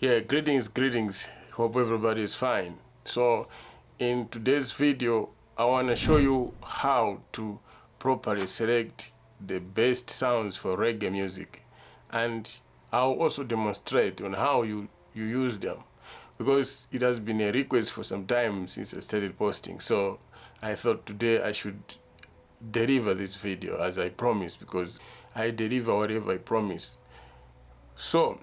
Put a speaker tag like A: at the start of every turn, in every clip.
A: Yeah, greetings. Hope everybody is fine. So, in today's video, I want to show you how to properly select the best sounds for reggae music. And I'll also demonstrate on how you use them. Because it has been a request for some time since I started posting. So, I thought today I should deliver this video as I promised, because I deliver whatever I promise. So,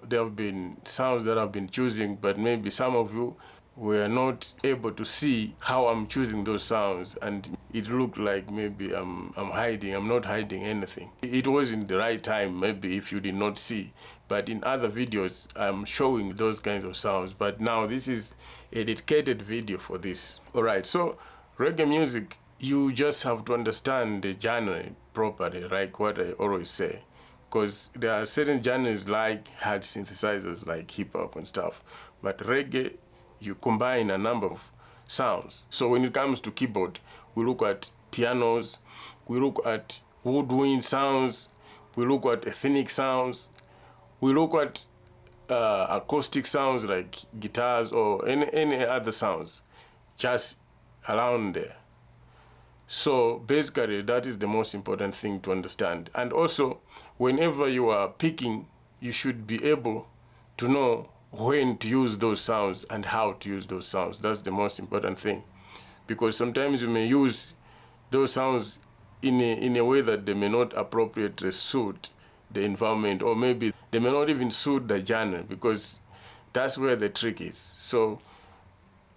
A: there have been sounds that I've been choosing, but maybe some of you were not able to see how I'm choosing those sounds, and it looked like maybe I'm hiding. I'm not hiding anything. It wasn't the right time, maybe, if you did not see. But in other videos, I'm showing those kinds of sounds. But now this is a dedicated video for this. All right, so reggae music, you just have to understand the genre properly, like what I always say. Because there are certain genres like hard synthesizers, like hip hop and stuff. But reggae, you combine a number of sounds. So when it comes to keyboard, we look at pianos, we look at woodwind sounds, we look at ethnic sounds, we look at acoustic sounds like guitars or any other sounds just around there. So basically, that is the most important thing to understand. And also, whenever you are picking, you should be able to know when to use those sounds and how to use those sounds. That's the most important thing. Because sometimes you may use those sounds in a way that they may not appropriately suit the environment, or maybe they may not even suit the genre, because that's where the trick is. So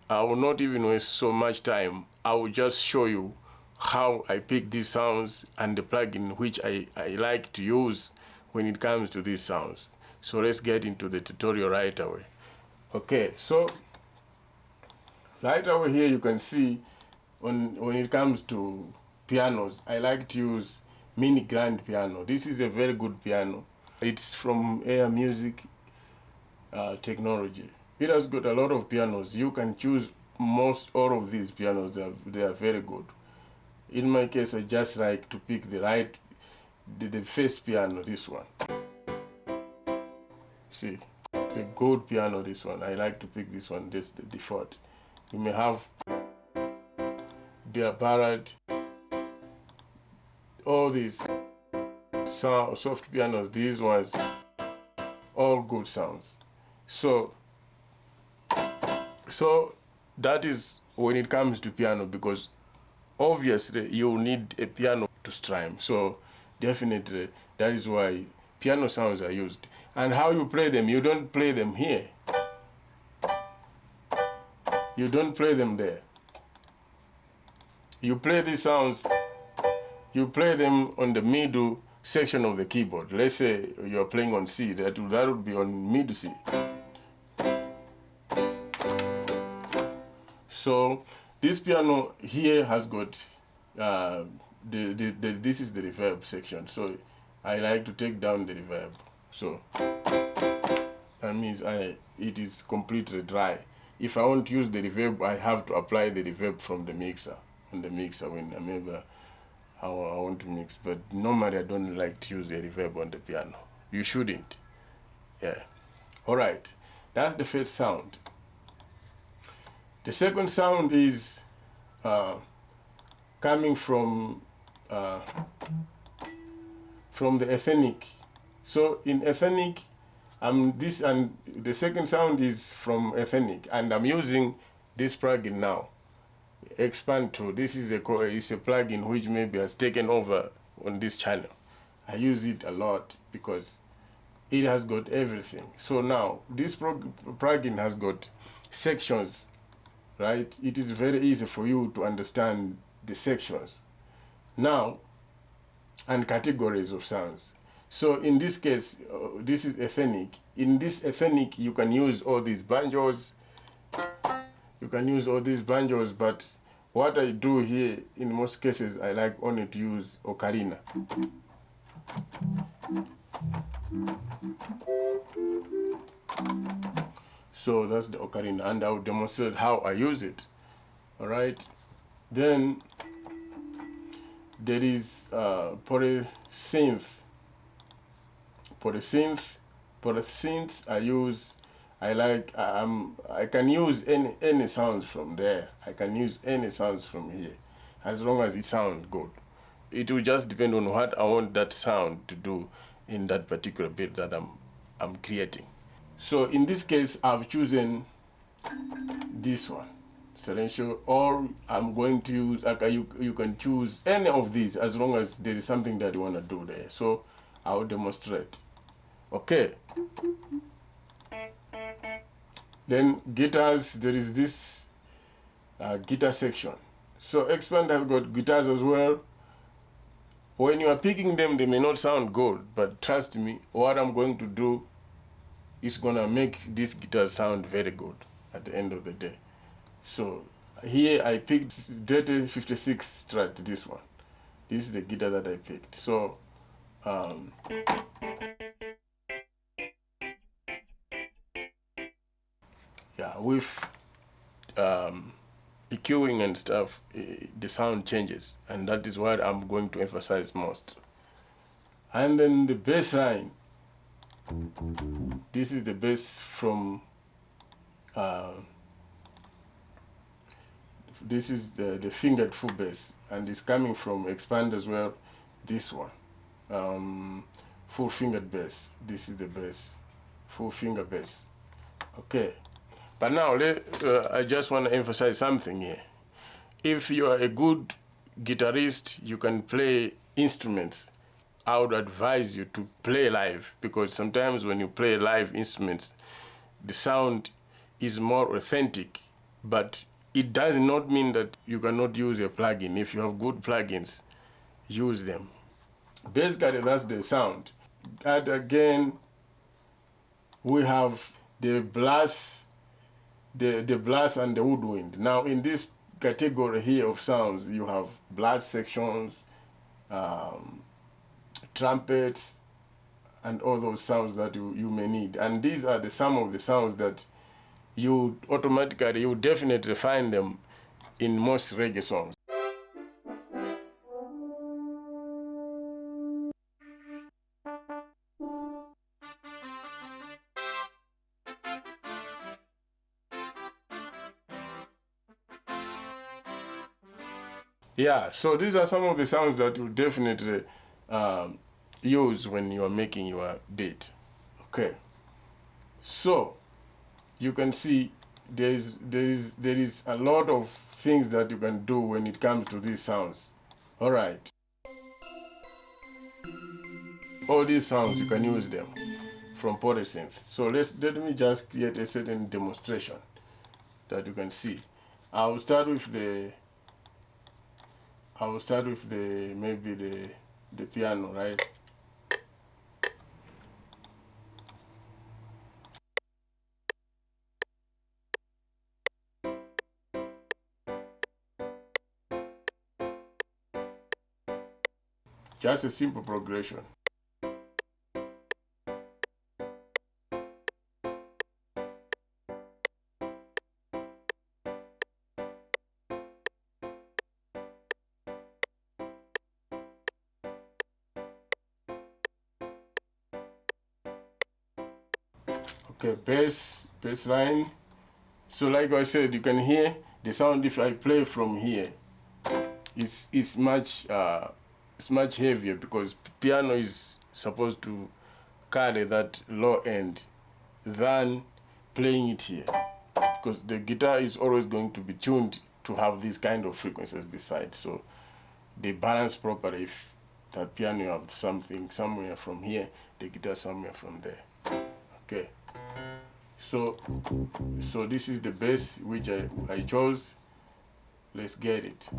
A: I will not even waste so much time. I will just show you how I pick these sounds and the plugin which I like to use when it comes to these sounds. So let's get into the tutorial right away. Okay, so right away here you can see when it comes to pianos, I like to use mini grand piano. This is a very good piano. It's from Air Music Technology. It has got a lot of pianos. You can choose most all of these pianos. They are very good. In my case, I just like to pick the first piano, this one. See, it's a good piano, this one. I like to pick this one, this the default. You may have the Barrett, all these soft pianos, these ones, all good sounds. So that is when it comes to piano, because obviously you need a piano to strum. So definitely that is why piano sounds are used. And how you play them, you don't play them here. You don't play them there. You play these sounds, you play them on the middle section of the keyboard. Let's say you're playing on C, that would be on middle C. So this piano here has got this is the reverb section. So I like to take down the reverb. So that means it is completely dry. If I want to use the reverb, I have to apply the reverb from the mixer, on the mixer when I want to mix. But normally I don't like to use a reverb on the piano. You shouldn't. Yeah. All right. That's the first sound. The second sound is coming from the ethnic. So in ethnic, this, and the second sound is from ethnic, and I'm using this plugin now. Expand to this is it's a plugin which maybe has taken over on this channel. I use it a lot because it has got everything. So now this plugin has got sections. Right? It is very easy for you to understand the sections now and categories of sounds. So in this case, this is ethnic. In this ethnic, you can use all these banjos. You can use all these banjos, but what I do here, in most cases, I like only to use ocarina. So that's the ocarina, and I'll demonstrate how I use it. All right. Then there is polysynth. For the synths, I use I can use any sounds from there. I can use any sounds from here, as long as it sounds good. It will just depend on what I want that sound to do in that particular bit that I'm creating. So in this case, I've chosen this one, silencial, or I'm going to use, like, you can choose any of these as long as there is something that you want to do there. So I'll demonstrate. Okay. Then guitars, there is this guitar section. So Expand has got guitars as well. When you are picking them, they may not sound good, but trust me, what I'm going to do is gonna make this guitar sound very good at the end of the day. So here I picked Dirty 56 Strat, this one. This is the guitar that I picked. So yeah, with EQing and stuff, the sound changes, and that is what I'm going to emphasize most. And then the bass line, this is the bass from this is the fingered full bass, and it's coming from Expand as well, this one, full fingered bass. This is the bass, full finger bass. Okay, but now I just want to emphasize something here. If you are a good guitarist, you can play instruments. I would advise you to play live, because sometimes when you play live instruments, the sound is more authentic, but it does not mean that you cannot use a plugin. If you have good plugins, use them. Basically, that's the sound. And again, we have the blast, the blast and the woodwind. Now, in this category here of sounds, you have blast sections, trumpets, and all those sounds that you may need. And these are some of the sounds that you definitely find them in most reggae songs. Yeah, so these are some of the sounds that you definitely use when you are making your beat. Okay, so you can see there is a lot of things that you can do when it comes to these sounds. All right, all these sounds you can use them from Polysynth. So let me just create a certain demonstration that you can see. I will start with the maybe the piano, right? Just a simple progression. Okay, bass line. So like I said, you can hear the sound if I play from here. It's much heavier, because piano is supposed to carry that low end than playing it here, because the guitar is always going to be tuned to have these kind of frequencies this side, so they balance properly. If that piano you have something somewhere from here, the guitar somewhere from there. Okay, so this is the bass which I chose. Let's get it.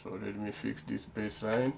A: So let me fix this bass line.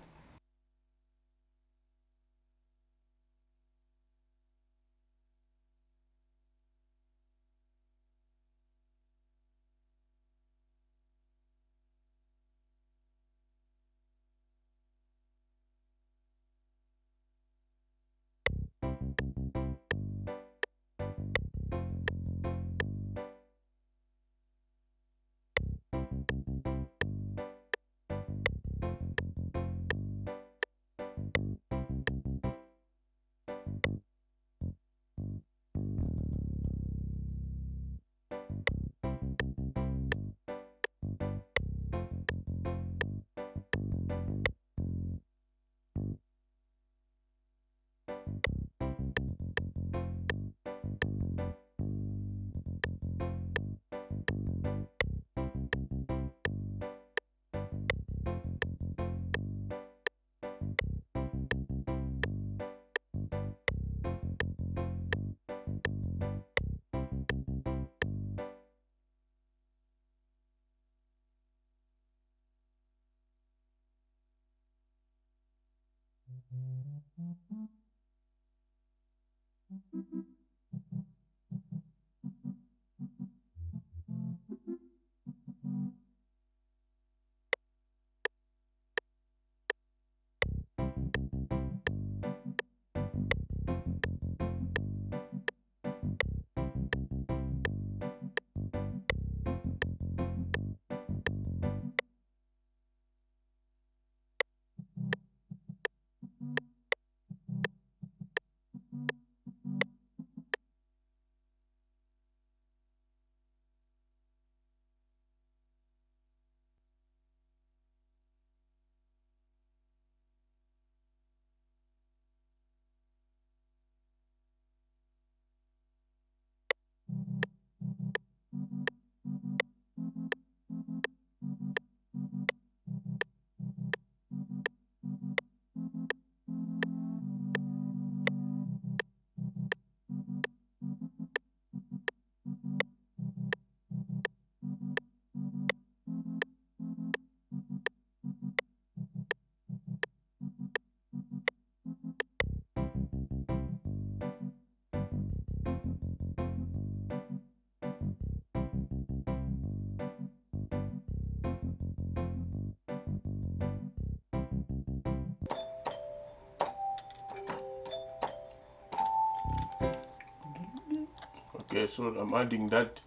A: Okay, so I'm adding that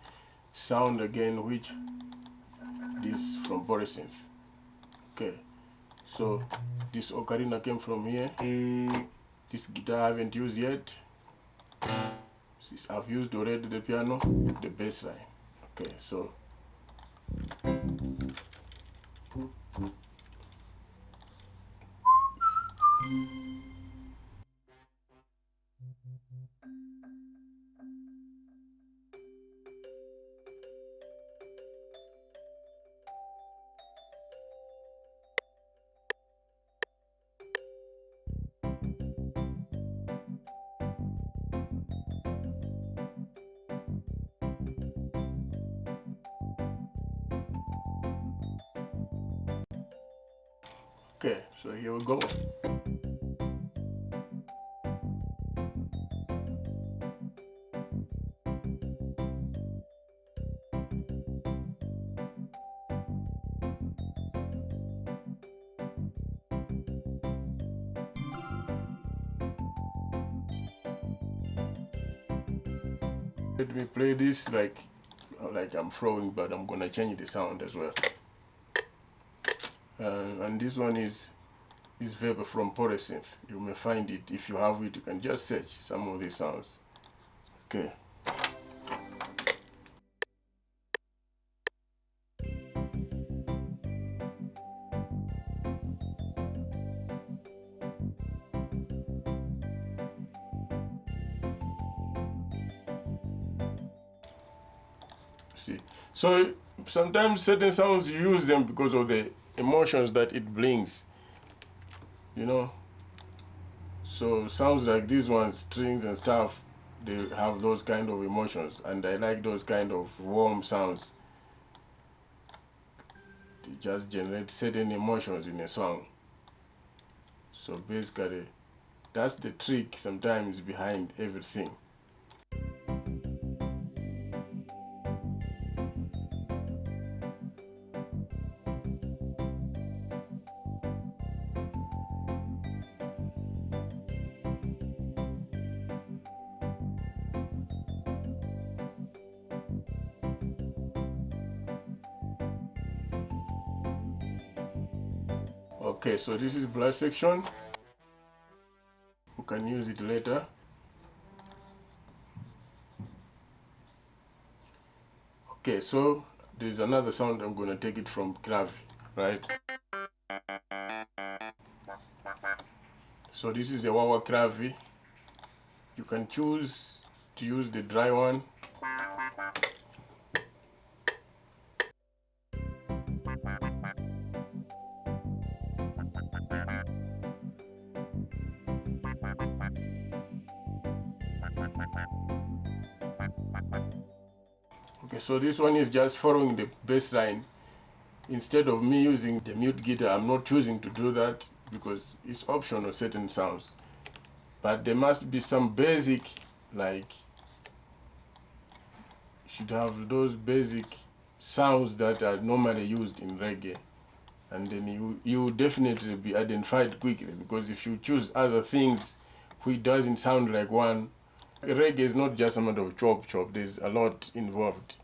A: sound again, which this from Borisynth. Okay, so this ocarina came from here. This guitar I haven't used yet. I've used already the piano, the bass line. Okay, so okay, so here we go. Let me play this like I'm throwing, but I'm gonna change the sound as well. And this one is Weber from Borisynth. You may find it. If you have it, you can just search some of these sounds. Okay. See, so sometimes certain sounds you use them because of the emotions that it brings, you know. So sounds like these ones, strings and stuff, they have those kind of emotions, and I like those kind of warm sounds. They just generate certain emotions in a song. So basically, that's the trick sometimes behind everything. Okay, so this is blast section. We can use it later. Okay, so there's another sound. I'm gonna take it from clave, right? So this is a wah-wah clave. You can choose to use the dry one. Okay, so this one is just following the bass line. Instead of me using the mute guitar, I'm not choosing to do that. because it's optional certain sounds, but there must be some basic, like should have those basic sounds that are normally used in reggae, and then you definitely be identified quickly, because if you choose other things which doesn't sound like one, reggae is not just a matter of chop chop, there's a lot involved.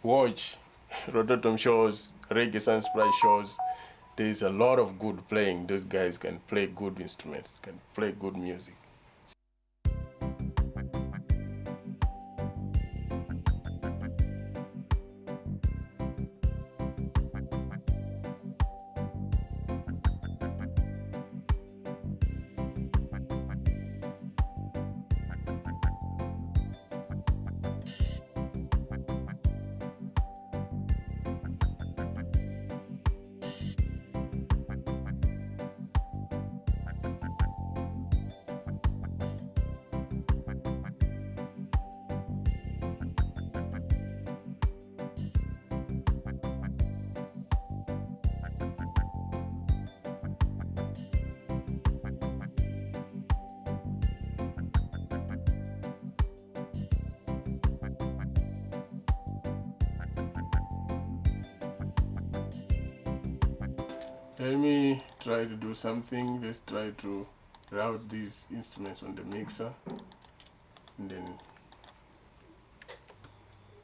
A: Watch Rototom shows, Reggae Sunsplash shows. There's a lot of good playing. Those guys can play good instruments, can play good music. Let me try to do something. Let's try to route these instruments on the mixer, and then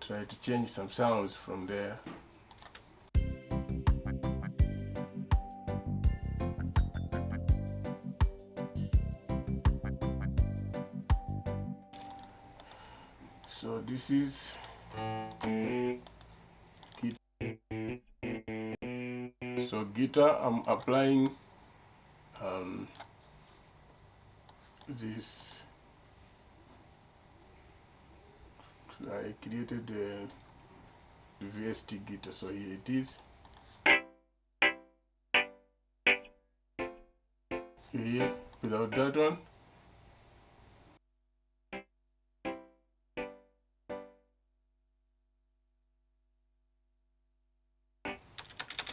A: try to change some sounds from there. So this is guitar. I'm applying this. I created the VST guitar, so here it is. Here, without that one.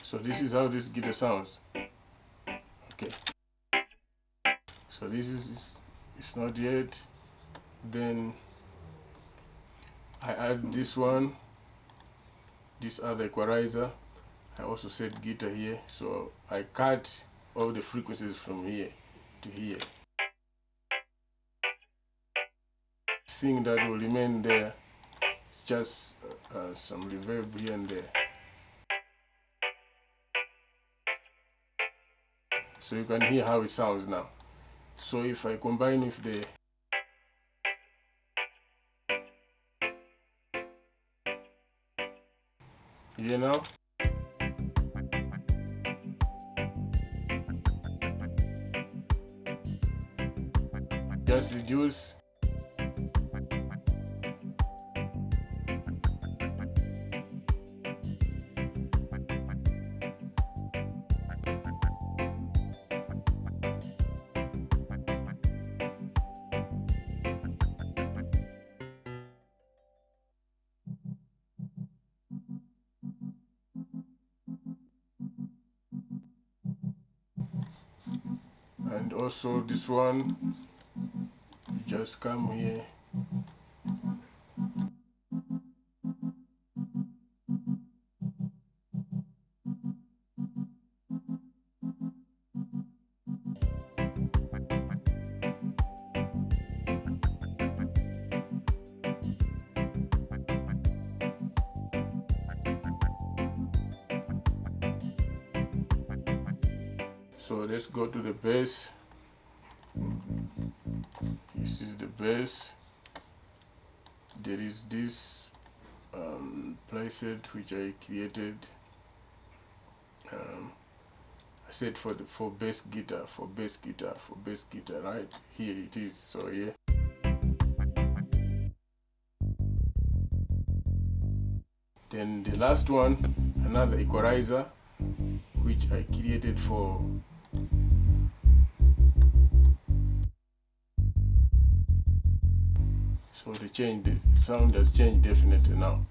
A: So this is how this guitar sounds. Okay. So this is it's not yet. Then I add this one, this other equalizer. I also set guitar here, so I cut all the frequencies from here to here. Thing that will remain there is just some reverb here and there. So you can hear how it sounds now. So if I combine with the here now, just reduce. And also this one, you just come here, so let's go to the bass. This is the bass. There is this playset which I created. I said for bass guitar, right here it is. So yeah. Then the last one, another equalizer which I created for so the sound has changed definitely now.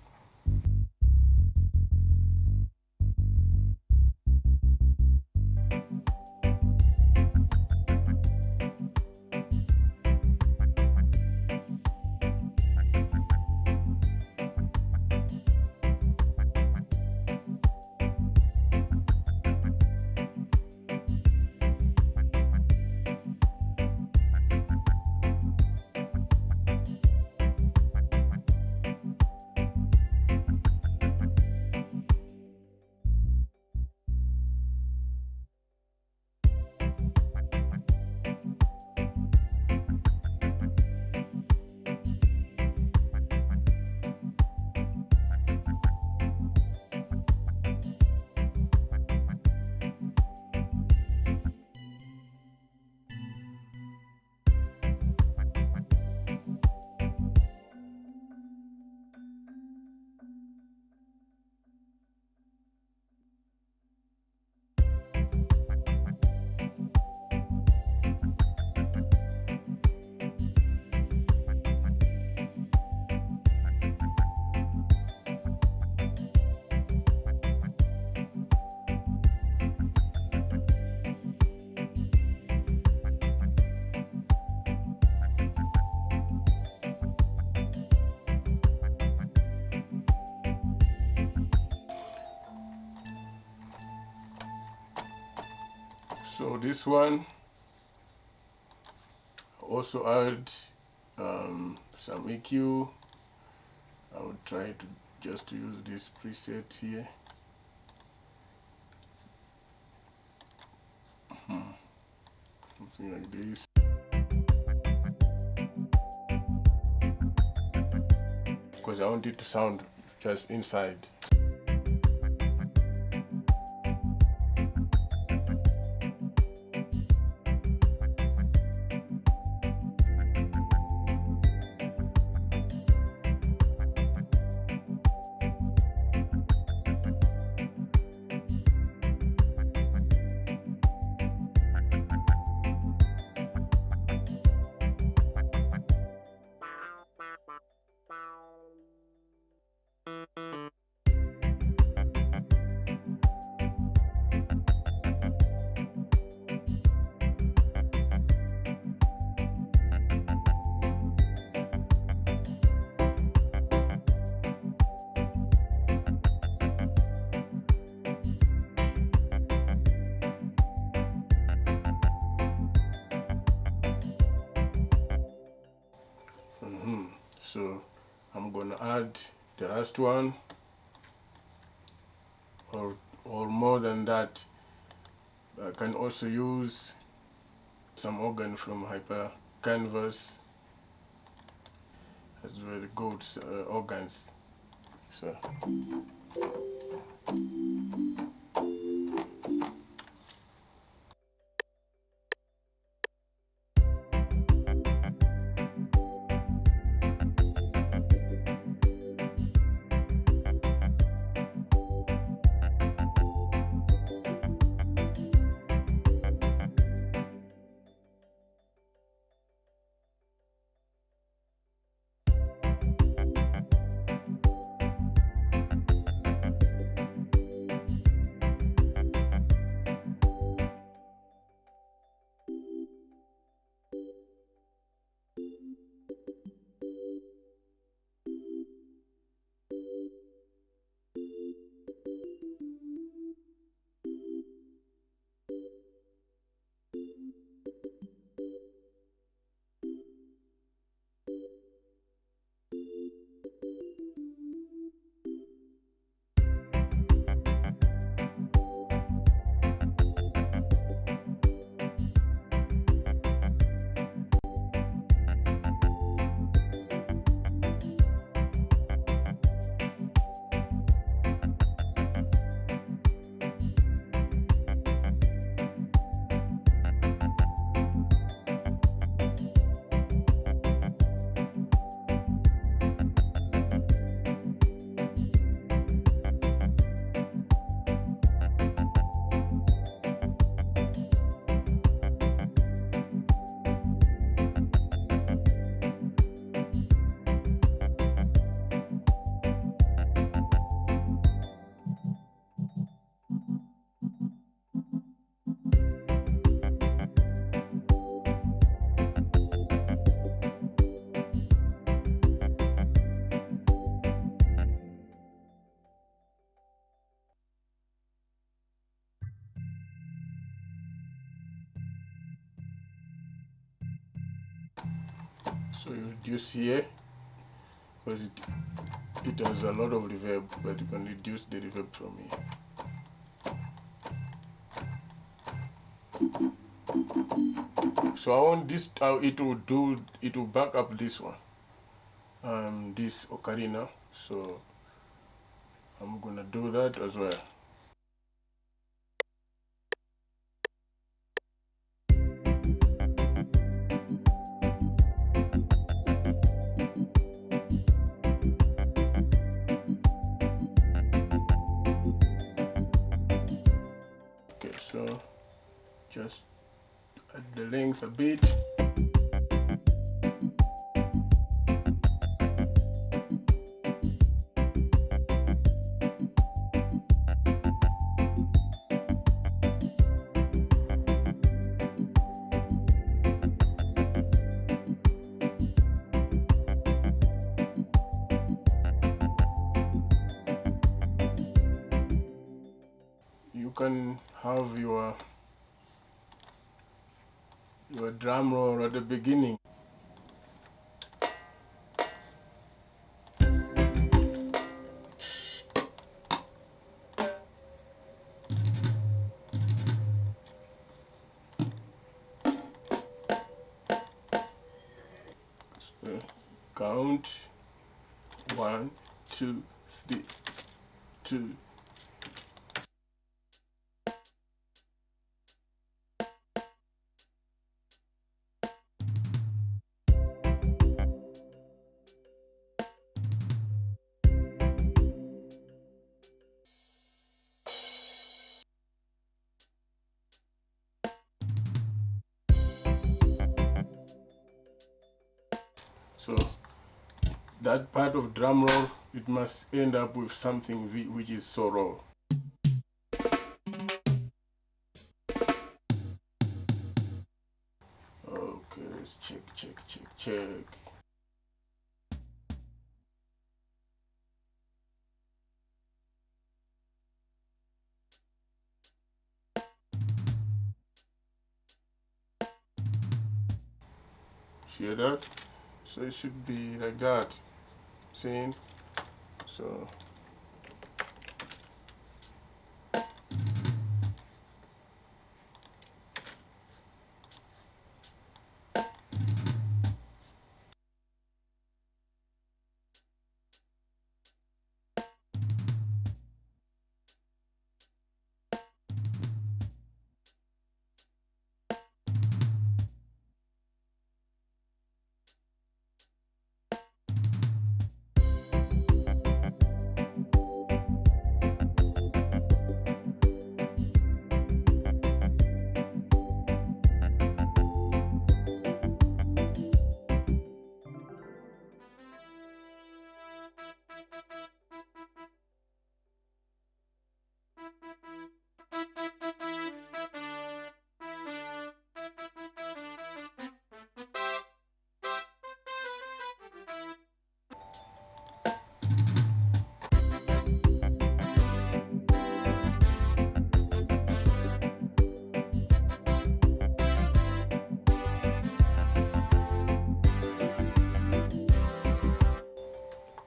A: So this one also add some EQ. I would try to just use this preset here. Something like this. Because I want it to sound just inside. So I'm gonna add the last one, or more than that. I can also use some organ from Hyper Canvas as very good organs. So So you reduce here because it has a lot of reverb, but you can reduce the reverb from here. So I want this, it will back up this one, this ocarina. So I'm gonna do that as well. Okay, so just add the length a bit. You can have your drum roll at the beginning. So count 1, 2, 3, 2. So that part of drum roll, it must end up with something which is solo. Okay, let's check. See that? So it should be like that. See? So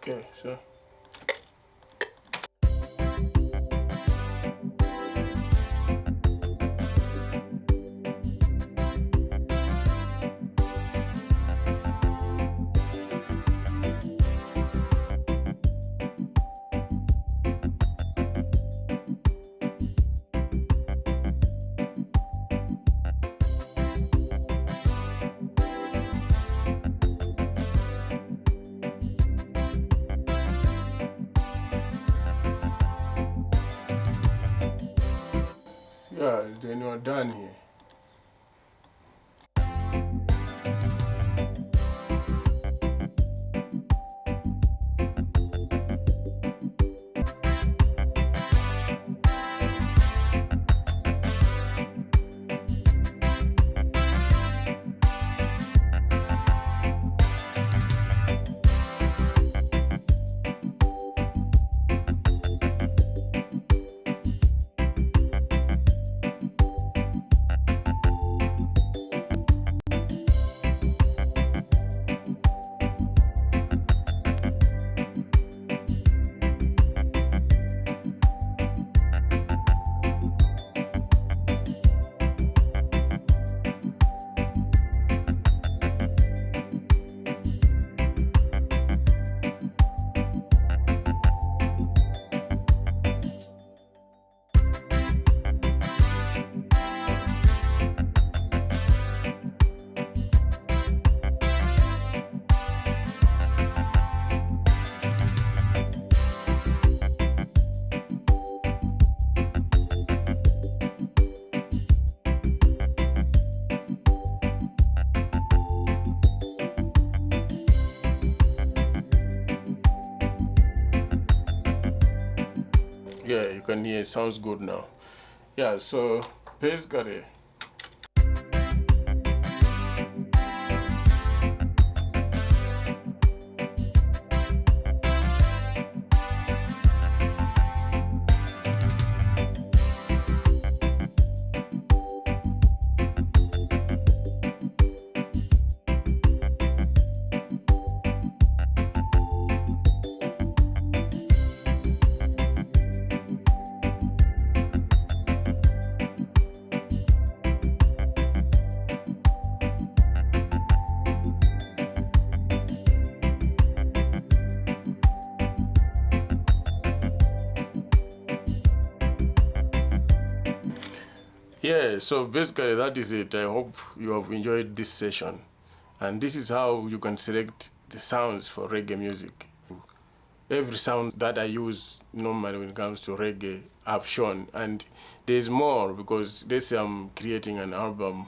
A: okay, so yeah, then you are done here. Yeah, you can hear it sounds good now. Yeah, so basically yeah, so basically that is it. I hope you have enjoyed this session. And this is how you can select the sounds for reggae music. Every sound that I use normally when it comes to reggae I've shown, and there's more because let's say I'm creating an album,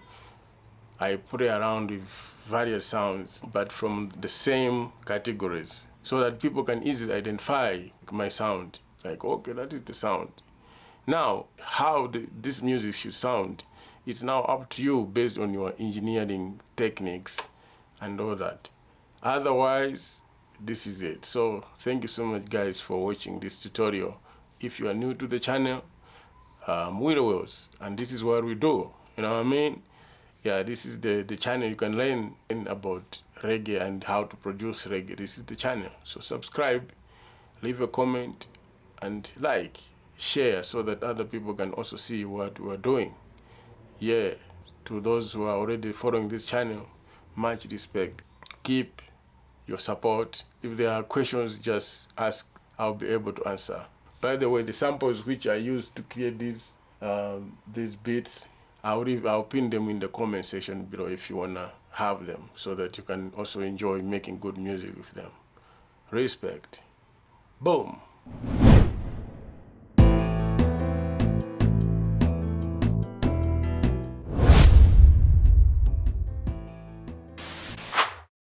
A: I play around with various sounds but from the same categories so that people can easily identify my sound, like okay, that is the sound. Now how this music should sound, it's now up to you based on your engineering techniques and all that. Otherwise, this is it. So thank you so much guys for watching this tutorial. If you are new to the channel, Willows, and this is what we do, you know what I mean? Yeah, this is the channel you can learn about reggae and how to produce reggae. This is the channel. So subscribe, leave a comment, and like, share so that other people can also see what we're doing. Yeah, to those who are already following this channel, much respect. Keep your support. If there are questions, just ask, I'll be able to answer. By the way, the samples which I used to create these beats, I'll pin them in the comment section below if you wanna have them so that you can also enjoy making good music with them. Respect. Boom.